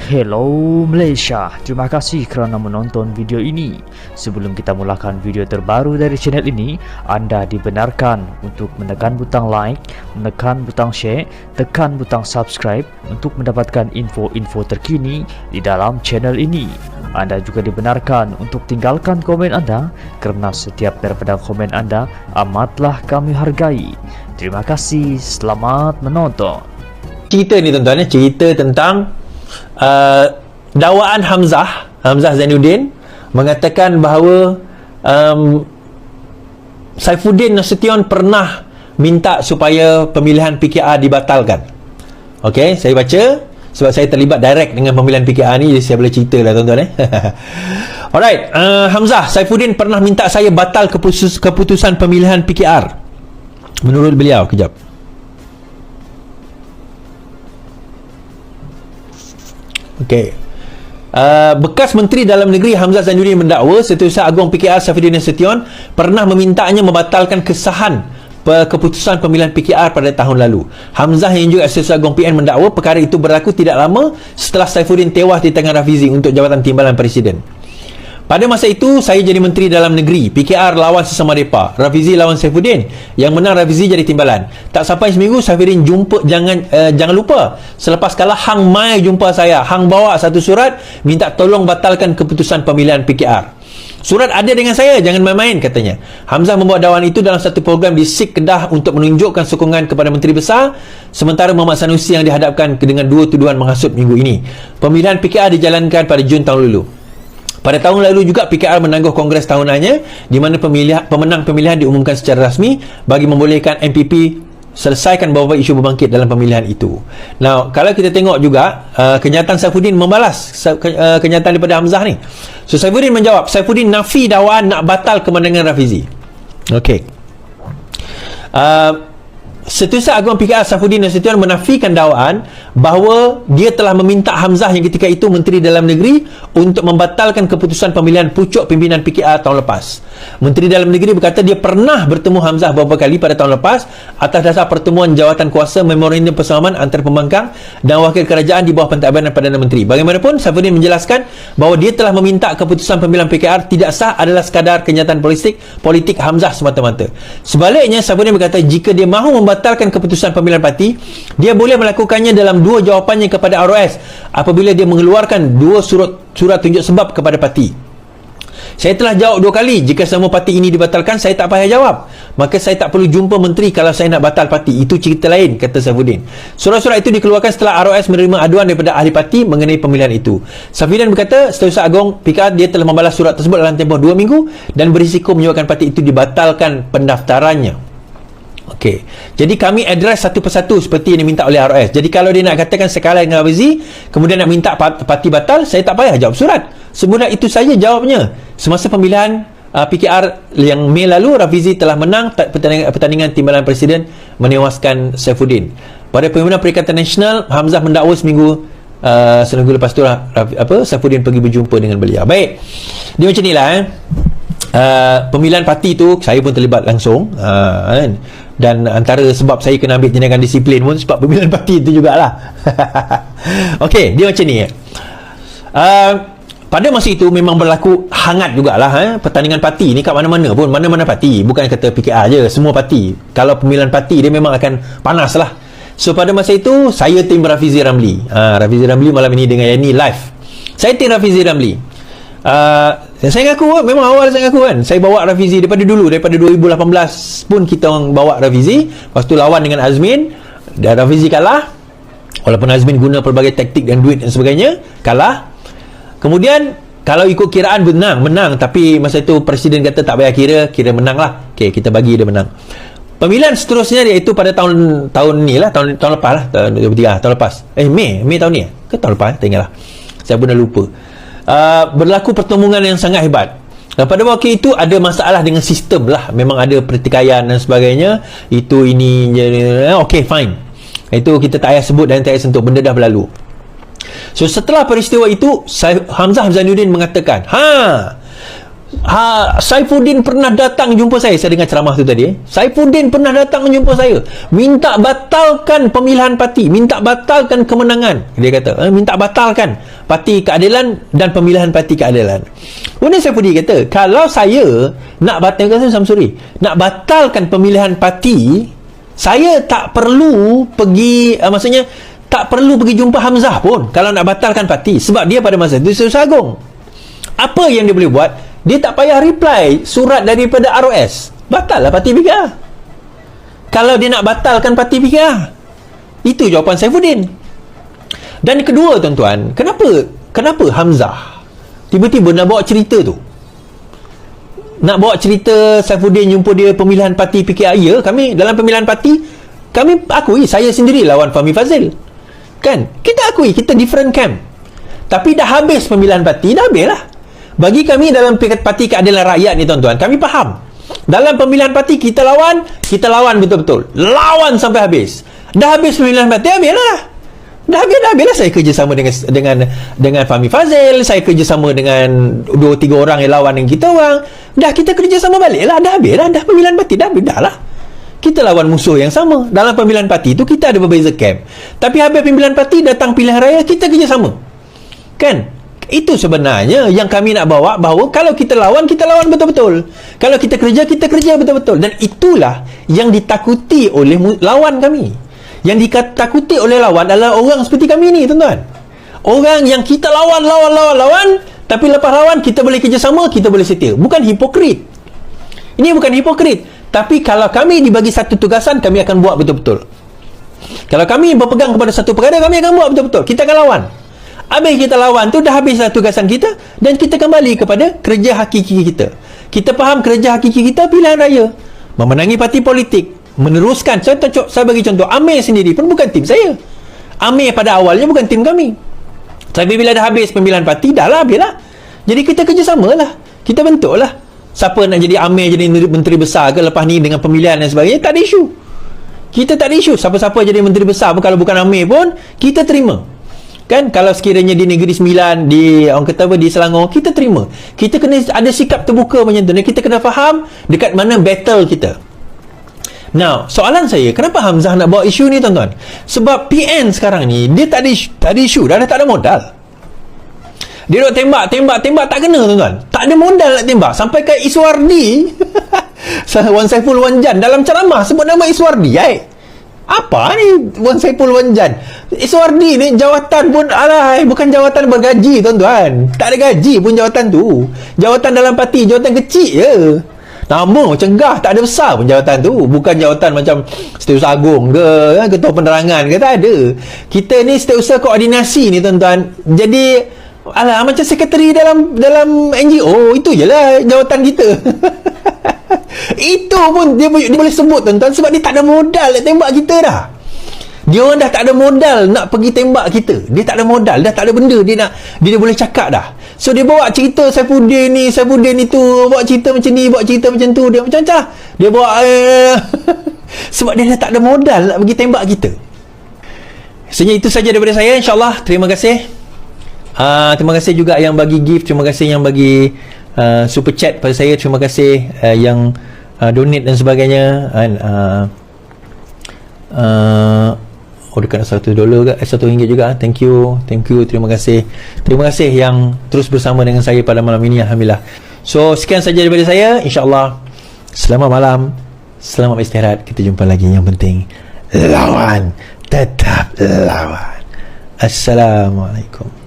Hello Malaysia, terima kasih kerana menonton video ini. Sebelum kita mulakan video terbaru dari channel ini, anda dibenarkan untuk menekan butang like, menekan butang share, tekan butang subscribe untuk mendapatkan info-info terkini di dalam channel ini. Anda juga dibenarkan untuk tinggalkan komen anda kerana setiap daripada komen anda amatlah kami hargai. Terima kasih, selamat menonton. Cerita ni tuan-tuan, cerita tentang dakwaan Hamzah Zainuddin mengatakan bahawa Saifuddin Nasution pernah minta supaya pemilihan PKR dibatalkan. Okey, saya baca sebab saya terlibat direct dengan pemilihan PKR ni, jadi saya boleh cerita lah tuan-tuan. Alright, Hamzah Saifuddin pernah minta saya batal keputusan pemilihan PKR. Menurut beliau, kejap. Okey. Bekas Menteri Dalam Negeri Hamzah Zainuddin mendakwa Setiausaha Agong PKR Saifuddin Nasution pernah memintanya membatalkan kesahan keputusan pemilihan PKR pada tahun lalu. Hamzah yang juga Setiausaha Agong PN mendakwa perkara itu berlaku tidak lama setelah Saifuddin tewas di tangan Rafizi untuk jabatan timbalan Presiden. Pada masa itu, saya jadi Menteri Dalam Negeri. PKR lawan sesama mereka. Rafizi lawan Saifuddin. Yang menang Rafizi jadi timbalan. Tak sampai seminggu, Saifuddin jumpa, jangan lupa, selepas kalah, Hang mai jumpa saya. Hang bawa satu surat minta tolong batalkan keputusan pemilihan PKR. Surat ada dengan saya, jangan main-main, katanya. Hamzah membawa dakwaan itu dalam satu program di SIK Kedah untuk menunjukkan sokongan kepada Menteri Besar, sementara Muhammad Sanusi yang dihadapkan dengan dua tuduhan menghasut minggu ini. Pemilihan PKR dijalankan pada Jun tahun lalu. Pada tahun lalu juga PKR menangguh kongres tahunannya di mana pemenang pemilihan diumumkan secara rasmi bagi membolehkan MPP selesaikan beberapa isu berbangkit dalam pemilihan itu. Now, kalau kita tengok juga kenyataan Saifuddin membalas kenyataan daripada Hamzah ni. So Saifuddin menjawab, Saifuddin nafi dakwaan nak batal kemenangan Rafizi. Okey. Setiausaha Agong PKR Saifuddin Nasution menafikan dakwaan bahawa dia telah meminta Hamzah yang ketika itu Menteri Dalam Negeri untuk membatalkan keputusan pemilihan pucuk pimpinan PKR tahun lepas. Menteri Dalam Negeri berkata dia pernah bertemu Hamzah beberapa kali pada tahun lepas atas dasar pertemuan jawatan kuasa memorandum persamaan antara pembangkang dan wakil kerajaan di bawah pentadbiran Perdana Menteri. Bagaimanapun, Saifuddin menjelaskan bahawa dia telah meminta keputusan pemilihan PKR tidak sah adalah sekadar kenyataan politik Hamzah semata-mata. Sebaliknya, Saifuddin berkata jika dia mahu membatalkan keputusan pemilihan parti, dia boleh melakukannya dalam dua jawapannya kepada ROS apabila dia mengeluarkan dua surat tunjuk sebab kepada parti. Saya telah jawab dua kali, jika semua parti ini dibatalkan, saya tak payah jawab. Maka saya tak perlu jumpa menteri kalau saya nak batal parti. Itu cerita lain, kata Saifuddin. Surat-surat itu dikeluarkan setelah ROS menerima aduan daripada ahli parti mengenai pemilihan itu. Saifuddin berkata, Setiausaha Agong PKR dia telah membalas surat tersebut dalam tempoh 2 minggu dan berisiko menyebabkan parti itu dibatalkan pendaftarannya. Okey. Jadi kami address satu persatu seperti yang diminta oleh ROS. Jadi kalau dia nak katakan sekalah dengan Rafizi, kemudian nak minta parti batal, saya tak payah jawab surat. Semudah itu saja jawabnya. Semasa pemilihan PKR yang Mei lalu, Rafizi telah menang pertandingan timbalan Presiden menewaskan Saifuddin. Pada pemilihan Perikatan Nasional, Hamzah mendakwa seminggu lepas tu Saifuddin pergi berjumpa dengan beliau. Baik. Dia macam inilah pemilihan parti tu saya pun terlibat langsung dan antara sebab saya kena ambil tindakan disiplin pun sebab pemilihan parti itu jugalah. Okey, dia macam ni. Pada masa itu memang berlaku hangat jugalah pertandingan parti ni kat mana-mana pun, mana-mana parti, bukan kata PKR je, semua parti. Kalau pemilihan parti dia memang akan panas lah. So pada masa itu saya tim Rafizi Ramli. Rafizi Ramli malam ini dengan Yani live. Saya tim Rafizi Ramli. Saya ngaku, memang awal saya ngaku kan, saya bawa Rafizi daripada 2018 pun kita orang bawa Rafizi. Lepas tu lawan dengan Azmin dan Rafizi kalah, walaupun Azmin guna pelbagai taktik dan duit dan sebagainya, kalah. Kemudian kalau ikut kiraan menang, tapi masa itu Presiden kata tak payah kira menang lah. Okay, kita bagi dia menang. Pemilihan seterusnya iaitu pada tahun ni lah, tahun lepas lah, tahun 2023, tahun lepas. Mei tahun ni ke tahun lepas, tak ingat lah, saya pun dah lupa. Berlaku pertemuan yang sangat hebat. Pada waktu itu ada masalah dengan sistem lah, memang ada pertikaian dan sebagainya. Itu ini okey, fine, itu kita tak payah sebut dan tak payah sentuh, benda dah berlalu. So setelah peristiwa itu, Hamzah Zainuddin mengatakan, Saifuddin pernah datang jumpa saya dengar ceramah tu tadi. Saifuddin pernah datang jumpa saya, minta batalkan pemilihan parti, minta batalkan kemenangan. Dia kata, minta batalkan parti keadilan dan pemilihan parti keadilan. Kemudian Saifuddin kata, kalau saya nak batalkan, Samsuri, nak batalkan pemilihan parti, saya tak perlu pergi, maksudnya tak perlu pergi jumpa Hamzah pun kalau nak batalkan parti, sebab dia pada masa itu Setiausaha Agung. Apa yang dia boleh buat? Dia tak payah reply surat daripada ROS. Batal lah parti PKR. Kalau dia nak batalkan parti PKR. Itu jawapan Saifuddin. Dan kedua, tuan-tuan, kenapa Hamzah tiba-tiba nak bawa cerita tu? Nak bawa cerita Saifuddin jumpa dia pemilihan parti PKR. Ya, kami dalam pemilihan parti, kami akui saya sendiri lawan Fahmi Fazil. Kan? Kita akui kita different camp. Tapi dah habis pemilihan parti, dah habis lah. Bagi kami dalam Parti Keadilan Rakyat ni, tuan-tuan, kami faham dalam pemilihan parti kita lawan betul-betul, lawan sampai habis. Dah habis pemilihan parti, habis lah. Dah habis lah. Saya kerjasama dengan Fahmi Fazil, saya kerjasama dengan 2-3 orang yang lawan dengan kita orang. Dah kita kerjasama balik lah. Dah habis lah. Dah pemilihan parti dah habis dah lah. Kita lawan musuh yang sama. Dalam pemilihan parti tu kita ada berbeza camp, tapi habis pemilihan parti, datang pilihan raya, kita kerjasama. Kan? Itu sebenarnya yang kami nak bawa, bahawa kalau kita lawan betul-betul. Kalau kita kerja betul-betul. Dan itulah yang ditakuti oleh lawan kami. Yang ditakuti oleh lawan adalah orang seperti kami ni, tuan-tuan. Orang yang kita lawan, tapi lepas lawan kita boleh kerjasama, kita boleh setia. Bukan hipokrit. Ini bukan hipokrit. Tapi kalau kami dibagi satu tugasan, kami akan buat betul-betul. Kalau kami berpegang kepada satu perkara, kami akan buat betul-betul. Kita akan lawan. Habis kita lawan tu, dah habislah tugasan kita, dan kita kembali kepada kerja hakiki kita. Kita faham kerja hakiki kita pilihan raya, memenangi parti politik, meneruskan. Saya bagi contoh, Amir sendiri pun bukan tim saya. Amir pada awalnya bukan tim kami. Tapi bila dah habis pemilihan parti, dah lah, habislah. Jadi kita kerjasama lah, kita bentuk lah. Siapa nak jadi Amir, jadi menteri besar ke lepas ni dengan pemilihan dan sebagainya, tak ada isu. Kita tak ada isu. Siapa-siapa jadi menteri besar pun, kalau bukan Amir pun, kita terima. Kan, kalau sekiranya di Negeri Sembilan, di orang kata apa, di Selangor, kita terima. Kita kena ada sikap terbuka macam tu, dan kita kena faham dekat mana battle kita. Now, soalan saya, kenapa Hamzah nak bawa isu ni, tuan-tuan? Sebab PN sekarang ni, dia tak ada isu, dah tak ada modal. Dia nak tembak, tak kena, tuan-tuan. Tak ada modal nak tembak. Sampai ke Iswardi Wan Saiful Wanjan dalam ceramah sebut nama Iswardi. Apa ni Wan Saiful Wanjan? Iswardi ni jawatan pun bukan jawatan bergaji, tuan-tuan. Tak ada gaji pun jawatan tu. Jawatan dalam parti, jawatan kecil je. Nama cegah, tak ada besar pun jawatan tu. Bukan jawatan macam Setiausaha Agung ke, ketua penerangan ke, tak ada. Kita ni setiausaha koordinasi ni, tuan-tuan. Jadi macam sekretari dalam NGO, itu je lah jawatan kita. Itu pun dia boleh sebut, tuan-tuan, sebab dia tak ada modal nak tembak kita dah. Dia orang dah tak ada modal nak pergi tembak kita. Dia tak ada modal, dah tak ada benda dia boleh cakap dah. So dia bawa cerita Saifuddin itu, bawa cerita macam ni, bawa cerita macam tu, dia macam-macam. Dia bawa sebab dia dah tak ada modal nak pergi tembak kita. Sebenarnya itu saja daripada saya, insya-Allah. Terima kasih. Terima kasih juga yang bagi gift, terima kasih yang bagi super chat pada saya, terima kasih yang donate dan sebagainya. Dekat $1 ke RM1 juga. Thank you, terima kasih yang terus bersama dengan saya pada malam ini, alhamdulillah. So sekian saja daripada saya, insya-Allah. Selamat malam, selamat beristirahat. Kita jumpa lagi. Yang penting lawan, tetap lawan. Assalamualaikum.